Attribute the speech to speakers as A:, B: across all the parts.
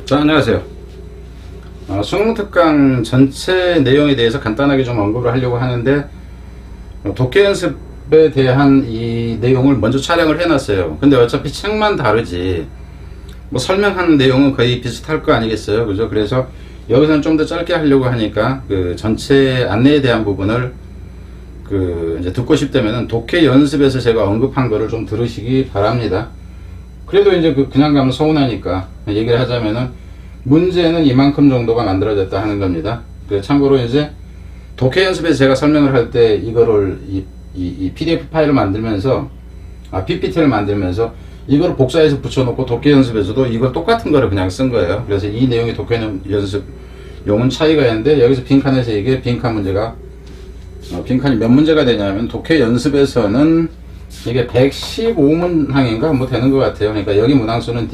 A: 자, 안녕하세요. 수능 특강 전체 내용에 대해서 간단하게 좀 언급을 하려고 하는데, 독해 연습에 대한 이 내용을 먼저 촬영을 해놨어요. 근데 어차피 책만 다르지 뭐 설명하는 내용은 거의 비슷할 거 아니겠어요, 그죠? 그래서 여기서는 좀 더 짧게 하려고 하니까 그 전체 안내에 대한 부분을 이제 듣고 싶다면은 독해 연습에서 제가 언급한 거를 좀 들으시기 바랍니다. 그래도 이제 그냥 가면 서운하니까 얘기를 하자면은 문제는 이만큼 정도가 만들어졌다 하는 겁니다. 참고로 이제 독해 연습에서 제가 설명을 할 때 이거를 이 PDF 파일을 만들면서 PPT를 만들면서 이걸 복사해서 붙여놓고 독해 연습에서도 이걸 똑같은 거를 그냥 쓴 거예요. 그래서 이 내용이 독해 연습 용은 차이가 있는데, 여기서 빈칸에서 이게 빈칸 문제가 빈칸이 몇 문제가 되냐면 독해 연습에서는 이게 115문항인가 뭐 되는 것 같아요. 그러니까 여기 문항수는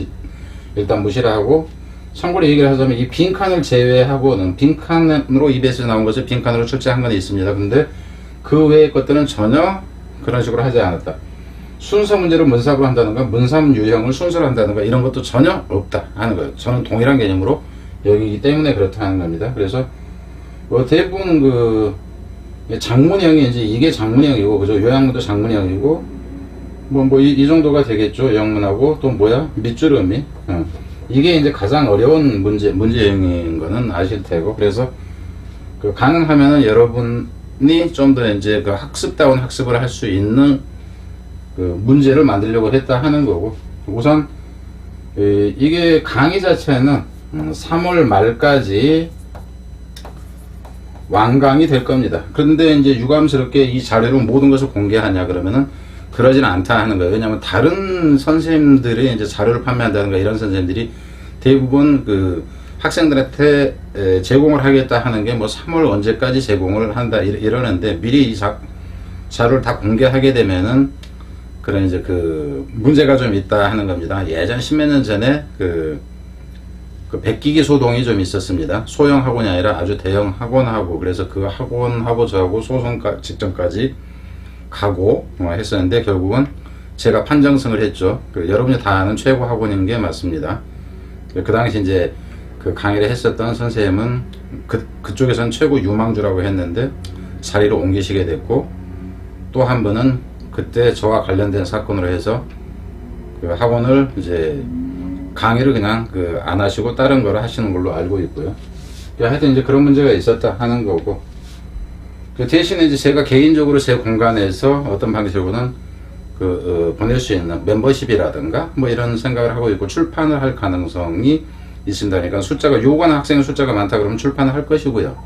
A: 일단 무시를 하고, 참고로 얘기를 하자면 이 빈칸을 제외하고는 빈칸으로 EBS에 나온 것을 빈칸으로 출제한 건 있습니다. 근데 그 외의 것들은 전혀 그런 식으로 하지 않았다. 순서 문제를 문sab으로 한다든가 문삼 유형을 순서로 한다든가 이런 것도 전혀 없다 하는 거예요. 저는 동일한 개념으로 여기기 때문에 그렇다 하는 겁니다. 그래서 뭐 대부분 장문형이 이제 이게 장문형이고, 그죠? 요양문도 장문형이고, 이 정도가 되겠죠. 영문하고 또 밑줄 의미. 이게 이제 가장 어려운 문제형인 거는 아실 테고, 그래서 가능하면은 여러분이 좀 더 이제 학습다운 학습을 할 수 있는 문제를 만들려고 했다 하는 거고, 우선 이게 강의 자체는 3월 말까지 완강이 될 겁니다. 그런데 이제 유감스럽게 이 자료로 모든 것을 공개하냐 그러면은 그러지는 않다 하는 거예요. 왜냐하면 다른 선생님들이 이제 자료를 판매한다든가 이런 선생님들이 대부분 학생들한테 제공을 하겠다 하는 게 3월 언제까지 제공을 한다 이러는데, 미리 이 자료를 다 공개하게 되면은 그런 이제 문제가 좀 있다 하는 겁니다. 예전 십몇 년 전에 백기기 소동이 좀 있었습니다. 소형 학원이 아니라 아주 대형 학원하고, 그래서 그 학원하고 저하고 소송 직전까지 가고 했었는데, 결국은 제가 판정승을 했죠. 여러분이 다 아는 최고 학원인 게 맞습니다. 그 당시 이제 강의를 했었던 선생님은 그쪽에서는 최고 유망주라고 했는데 자리를 옮기시게 됐고, 또 한 분은 그때 저와 관련된 사건으로 해서 학원을 이제 강의를 그냥 안 하시고 다른 걸 하시는 걸로 알고 있고요. 하여튼 이제 그런 문제가 있었다 하는 거고, 대신에 이제 제가 개인적으로 제 공간에서 어떤 방식으로는 보낼 수 있는 멤버십이라든가 이런 생각을 하고 있고, 출판을 할 가능성이 있습니다. 그러니까 요구하는 학생의 숫자가 많다 그러면 출판을 할 것이고요.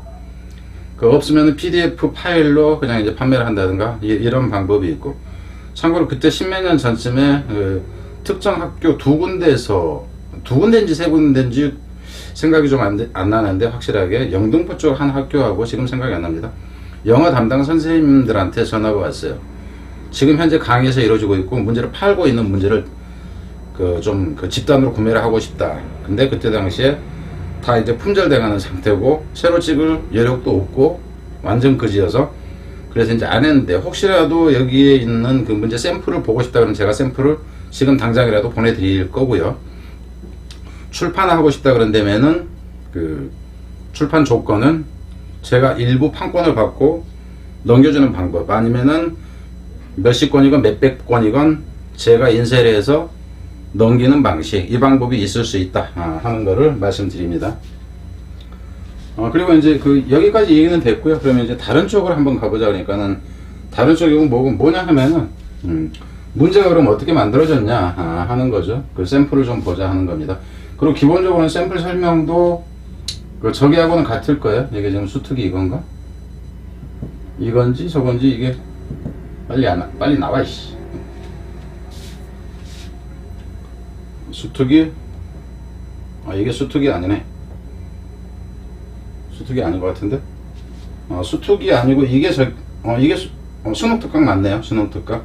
A: 없으면 PDF 파일로 그냥 이제 판매를 한다든가 이런 방법이 있고, 참고로 그때 십몇 년 전쯤에 특정 학교 두 군데인지 세 군데인지 생각이 좀 안 나는데, 확실하게 영등포 쪽 한 학교하고 지금 생각이 안 납니다. 영어 담당 선생님들한테 전화가 왔어요. 지금 현재 강의에서 이루어지고 있고 문제를 팔고 있는 문제를 집단으로 구매를 하고 싶다. 근데 그때 당시에 다 이제 품절돼가는 상태고 새로 찍을 여력도 없고 완전 그지여서, 그래서 이제 안 했는데, 혹시라도 여기에 있는 문제 샘플을 보고 싶다 그러면 제가 샘플을 지금 당장이라도 보내드릴 거고요. 출판하고 싶다 그런다면은 출판 조건은 제가 일부 판권을 받고 넘겨주는 방법, 아니면은 몇십 권이건 몇백 권이건 제가 인쇄를 해서 넘기는 방식, 이 방법이 있을 수 있다 하는 거를 말씀드립니다. 그리고 이제 여기까지 얘기는 됐고요. 그러면 이제 다른 쪽으로 한번 가보자. 그러니까는 다른 쪽이 뭐냐 하면은 문제가 그럼 어떻게 만들어졌냐 하는 거죠. 샘플을 좀 보자 하는 겁니다. 그리고 기본적으로는 샘플 설명도 저기하고는 같을 거예요. 이게 지금 수특이 이건가? 이건지 저건지 이게 빨리 나와 이씨. 수특이 이게 수특이 아니네. 수특이 아닌 것 같은데? 수특이 아니고 이게 이게 수능 특강 맞네요. 수능 특강.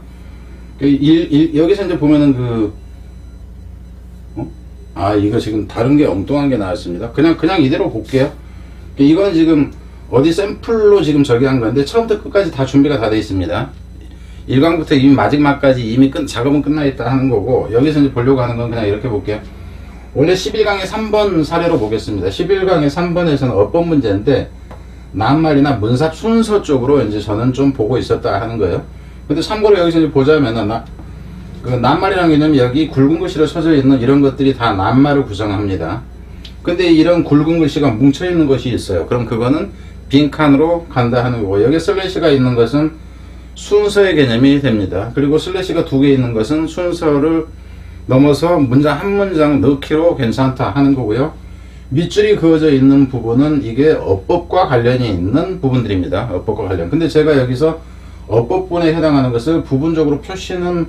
A: 여기서 이제 보면은 이거 지금 다른 게 엉뚱한 게 나왔습니다. 그냥 이대로 볼게요. 이건 지금 어디 샘플로 지금 저기 한 건데, 처음부터 끝까지 다 준비가 다 되어 있습니다. 1강부터 이미 마지막까지 이미 작업은 끝나 있다 하는 거고, 여기서 이제 보려고 하는 건 그냥 이렇게 볼게요. 원래 11강의 3번 사례로 보겠습니다. 11강의 3번에서는 어법 문제인데 낱말이나 문삽 순서 쪽으로 이제 저는 좀 보고 있었다 하는 거예요. 근데 참고로 여기서 이제 보자면은 그 낱말이라는 개념이 여기 굵은 글씨로 쳐져 있는 이런 것들이 다 낱말을 구성합니다. 근데 이런 굵은 글씨가 뭉쳐 있는 것이 있어요. 그럼 그거는 빈칸으로 간다 하는 거고, 여기 슬래시가 있는 것은 순서의 개념이 됩니다. 그리고 슬래시가 2개 있는 것은 순서를 넘어서 문장 한 문장 넣기로 괜찮다 하는 거고요. 밑줄이 그어져 있는 부분은 이게 어법과 관련이 있는 부분들입니다. 어법과 관련. 근데 제가 여기서 어법분에 해당하는 것을 부분적으로 표시는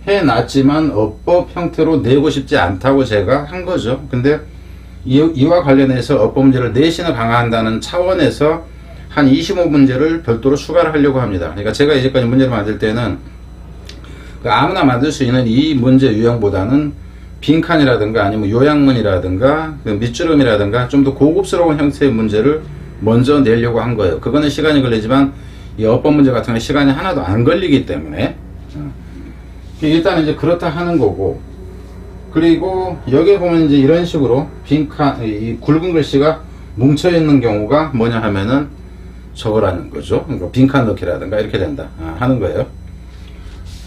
A: 해놨지만 어법 형태로 내고 싶지 않다고 제가 한 거죠. 근데 이와 관련해서 어법 문제를 내신을 강화한다는 차원에서 한 25문제를 별도로 추가를 하려고 합니다. 그러니까 제가 이제까지 문제를 만들 때는 아무나 만들 수 있는 이 문제 유형보다는 빈칸이라든가 아니면 요약문이라든가 밑주름이라든가 좀 더 고급스러운 형태의 문제를 먼저 내려고 한 거예요. 그거는 시간이 걸리지만 이 어법 문제 같은 건 시간이 하나도 안 걸리기 때문에 일단 이제 그렇다 하는 거고, 그리고 여기에 보면 이제 이런 식으로 빈칸, 이 굵은 글씨가 뭉쳐 있는 경우가 뭐냐 하면은 저거라는 거죠. 그러니까 빈칸 넣기라든가 이렇게 된다 하는 거예요.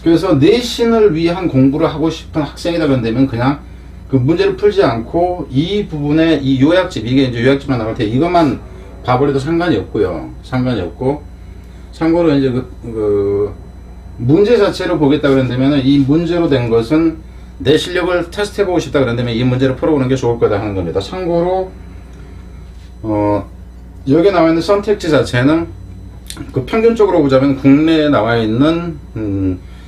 A: 그래서 내신을 위한 공부를 하고 싶은 학생이다 그런다면 그냥 그 문제를 풀지 않고 이 부분에 이 요약집, 이게 이제 요약집만 나올 때 이것만 봐버려도 상관이 없고요. 상관이 없고, 참고로 이제 그 문제 자체를 보겠다 그런다면 이 문제로 된 것은 내 실력을 테스트 해보고 싶다 그런다면 이 문제를 풀어보는 게 좋을 거다 하는 겁니다. 참고로 여기 나와 있는 선택지 자체는 그 평균적으로 보자면 국내에 나와 있는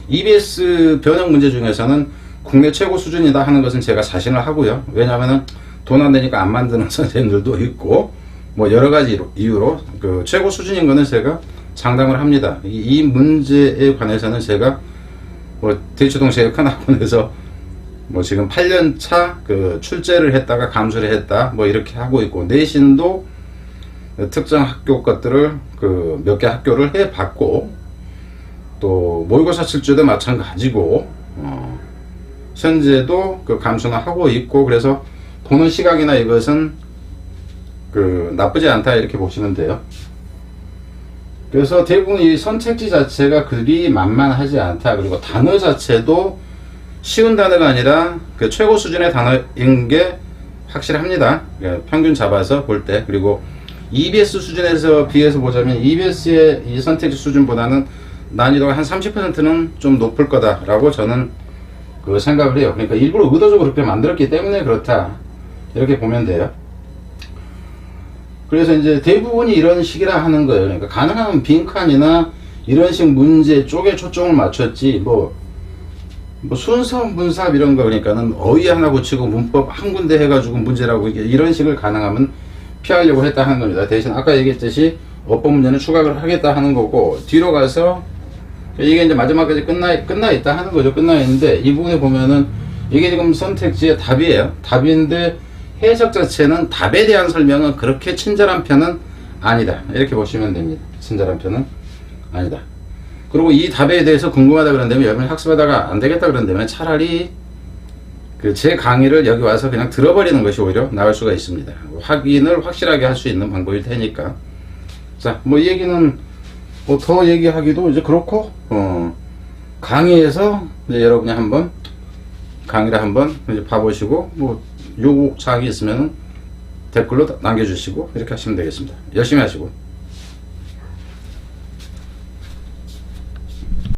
A: EBS 변형 문제 중에서는 국내 최고 수준이다 하는 것은 제가 자신을 하고요. 왜냐하면 돈 안 되니까 안 만드는 선생님들도 있고 뭐 여러 가지 이유로 그 최고 수준인 거는 제가 장담을 합니다. 이 문제에 관해서는 제가 뭐 대치동 제일 큰 학원에서 뭐 지금 8년차 그 출제를 했다가 감수를 했다 뭐 이렇게 하고 있고, 내신도 특정 학교 것들을 그 몇 개 학교를 해 봤고, 또 모의고사 출제도 마찬가지고, 현재도 그 감수는 하고 있고, 그래서 보는 시각이나 이것은 그 나쁘지 않다 이렇게 보시면 돼요. 그래서 대부분 이 선택지 자체가 그리 만만하지 않다. 그리고 단어 자체도 쉬운 단어가 아니라 그 최고 수준의 단어인 게 확실합니다. 평균 잡아서 볼 때. 그리고 EBS 수준에서 비해서 보자면 EBS의 이 선택지 수준보다는 난이도가 한 30%는 좀 높을 거다라고 저는 그 생각을 해요. 그러니까 일부러 의도적으로 그렇게 만들었기 때문에 그렇다 이렇게 보면 돼요. 그래서 이제 대부분이 이런 식이라 하는 거예요. 그러니까 가능한 빈칸이나 이런 식 문제 쪽에 초점을 맞췄지 뭐 순서 문삽 이런 거, 그러니까는 어휘 하나 고치고 문법 한 군데 해가지고 문제라고 이런 식을 가능하면 피하려고 했다 하는 겁니다. 대신 아까 얘기했듯이 어법 문제는 추가를 하겠다 하는 거고, 뒤로 가서 이게 이제 마지막까지 끝나 있다 하는 거죠. 끝나 있는데 이 부분에 보면은 이게 지금 선택지의 답이에요. 답인데 해석 자체는 답에 대한 설명은 그렇게 친절한 편은 아니다 이렇게 보시면 됩니다. 친절한 편은 아니다. 그리고 이 답에 대해서 궁금하다 그런다면 여러분이 학습하다가 안 되겠다 그런다면 차라리 그 제 강의를 여기 와서 그냥 들어버리는 것이 오히려 나을 수가 있습니다. 확인을 확실하게 할 수 있는 방법일 테니까. 자, 뭐 이 얘기는 뭐 더 얘기하기도 이제 그렇고, 강의에서 이제 여러분이 한번 강의를 한번 이제 봐보시고 뭐 요구 사항이 있으면 댓글로 남겨주시고 이렇게 하시면 되겠습니다. 열심히 하시고.